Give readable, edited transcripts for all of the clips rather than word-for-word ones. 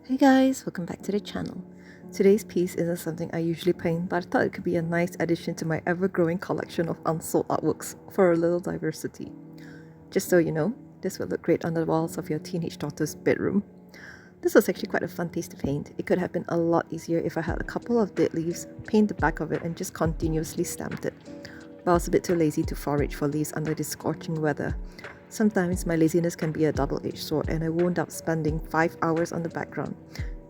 Hey guys, welcome back to the channel. Today's piece isn't something I usually paint, but I thought it could be a nice addition to my ever-growing collection of unsold artworks for a little diversity. Just so you know, this would look great on the walls of your teenage daughter's bedroom. This was actually quite a fun piece to paint. It could have been a lot easier if I had a couple of dead leaves, paint the back of it and just continuously stamped it. But I was a bit too lazy to forage for leaves under this scorching weather. Sometimes my laziness can be a double-edged sword and I wound up spending 5 hours on the background.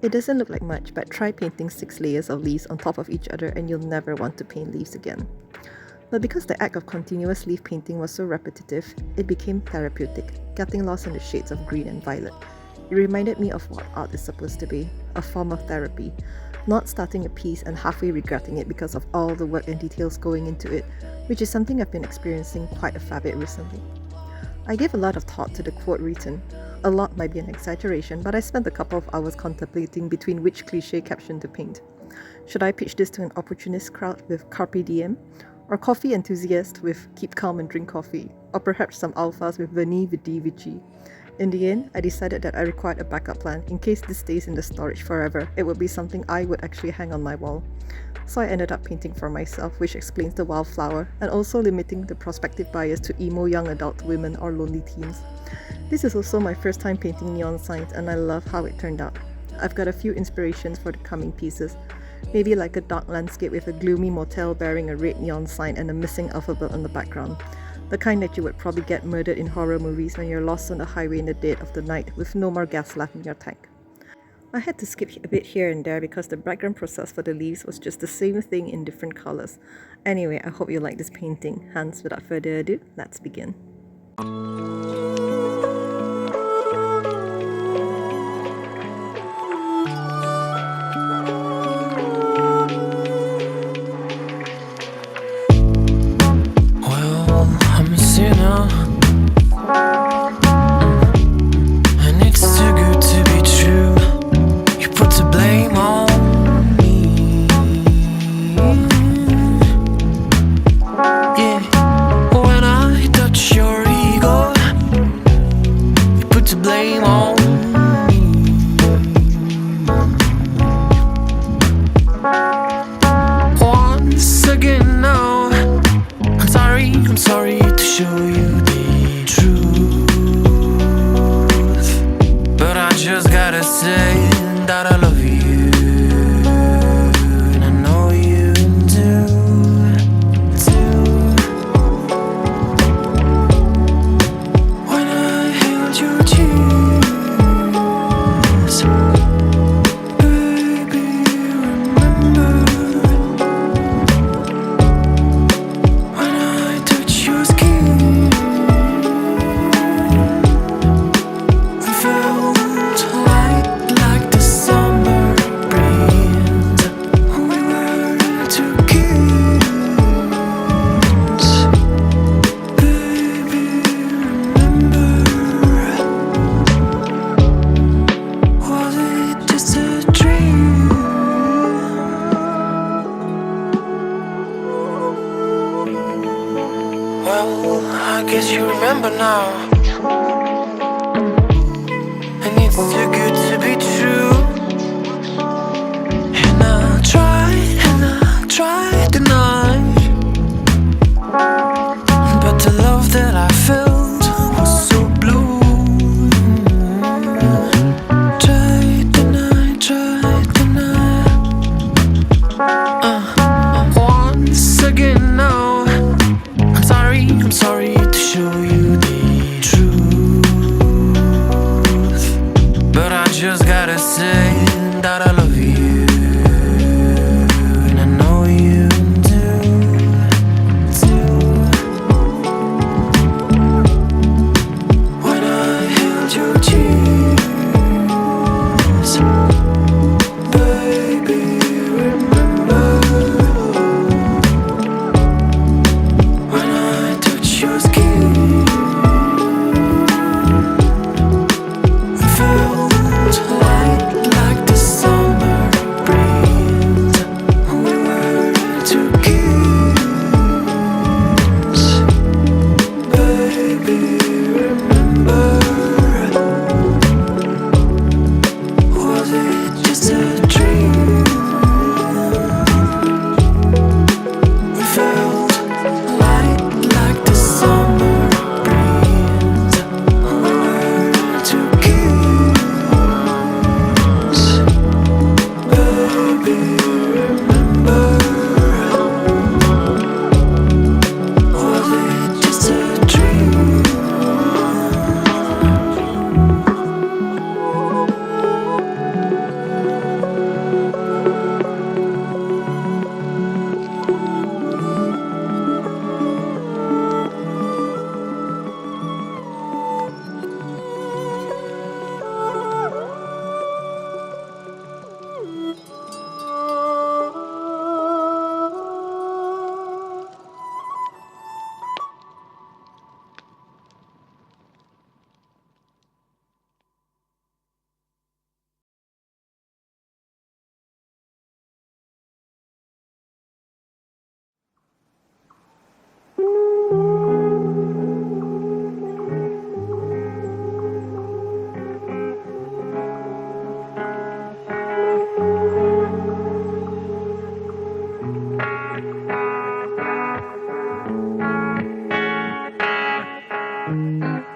It doesn't look like much, but try painting 6 layers of leaves on top of each other and you'll never want to paint leaves again. But because the act of continuous leaf painting was so repetitive, it became therapeutic, getting lost in the shades of green and violet. It reminded me of what art is supposed to be, a form of therapy, not starting a piece and halfway regretting it because of all the work and details going into it, which is something I've been experiencing quite a fair bit recently. I gave a lot of thought to the quote written. A lot might be an exaggeration, but I spent a couple of hours contemplating between which cliché caption to paint. Should I pitch this to an opportunist crowd with Carpe Diem? Or coffee enthusiasts with Keep Calm and Drink Coffee? Or perhaps some alphas with Veni Vidi Vici? In the end, I decided that I required a backup plan in case this stays in the storage forever. It would be something I would actually hang on my wall. So I ended up painting for myself, which explains the wildflower, and also limiting the prospective buyers to emo young adult women or lonely teens. This is also my first time painting neon signs and I love how it turned out. I've got a few inspirations for the coming pieces. Maybe like a dark landscape with a gloomy motel bearing a red neon sign and a missing alphabet on the background. The kind that you would probably get murdered in horror movies when you're lost on the highway in the dead of the night with no more gas left in your tank. I had to skip a bit here and there because the background process for the leaves was just the same thing in different colors. Anyway, I hope you like this painting. Hence, without further ado, let's begin. Well, I'm a sinner, and it's too good to be true. You put the blame on me. Yeah, when I touch your ego, you put the blame on me. Once again now, I'm sorry to show you the truth, but I just gotta say that I love you, and I know you do, too. When I held your tears, baby, remember. When I touch your skin, it felt like the summer breeze. We were two kids. Baby, remember, was it just a dream? Well, I guess you remember now. And it's too good to be true. And I tried to deny, but the love that I felt was so blue. Tried to deny. Once again now, I'm sorry to show you the truth, but I just gotta say that I love you, and I know you do, too. When I held your tears, baby, remember. When I touch your skin, it felt like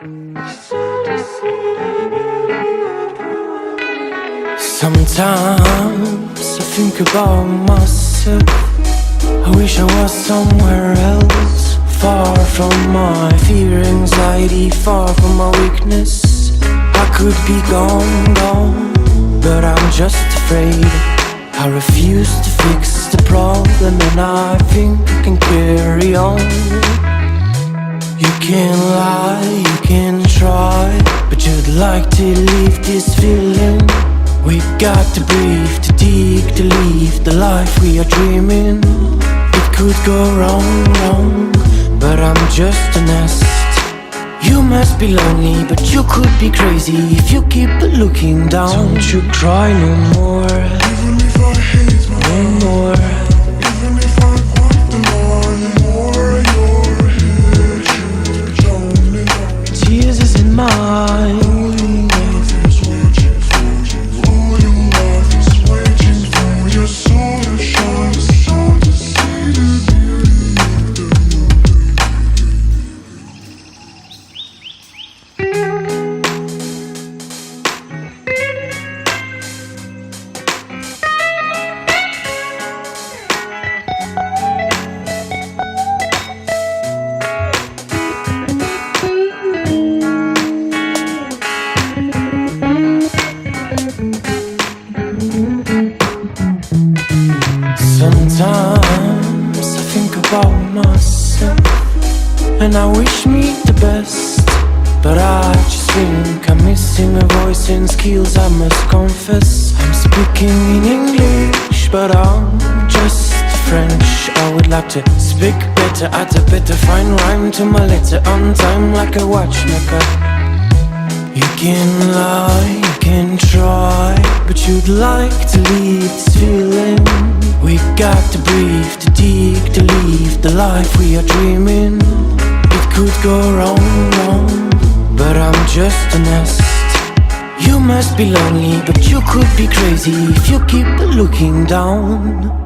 Sometimes I think about myself. I wish I was somewhere else, far from my fear, anxiety, far from my weakness. I could be gone, but I'm just afraid. I refuse to fix the problem, and I think I can carry on. You can lie, you can try, but you'd like to leave this feeling. We've got to breathe, to dig, to leave the life we are dreaming. It could go wrong, but I'm just a nest. You must be lonely, but you could be crazy if you keep looking down. Don't you cry no more, even if I hate no more, even if I want the more your head should drown. Tears isn't mine. Sometimes I think about myself, and I wish me the best, but I just think I'm missing a voice and skills, I must confess. I'm speaking in English, but I'm just French. I would like to speak better, add a better fine rhyme to my letter on time, like a watchmaker. You can lie, you can try, but you'd like to leave this feeling. We got to breathe, to dig, to leave the life we are dreaming. It could go wrong, but I'm just a nest. You must be lonely, but you could be crazy if you keep looking down.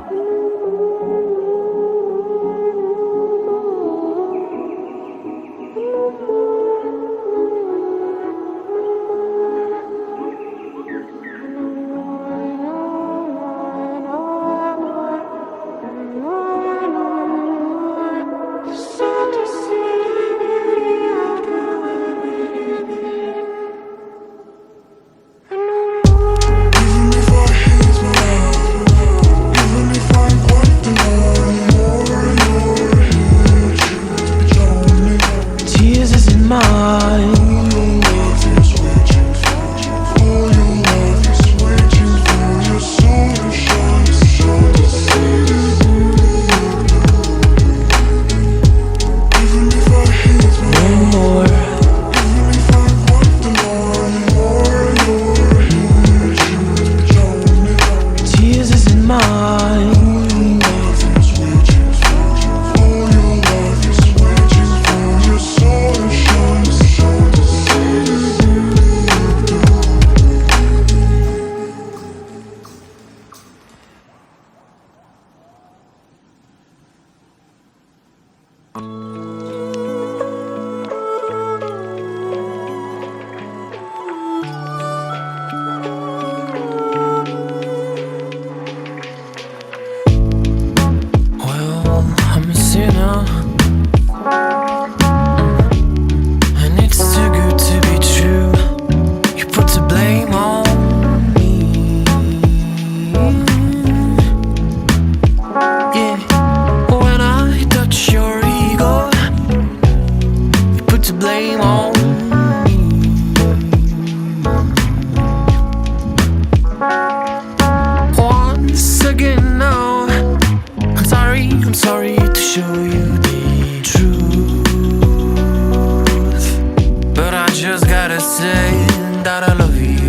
Just gotta say that I love you.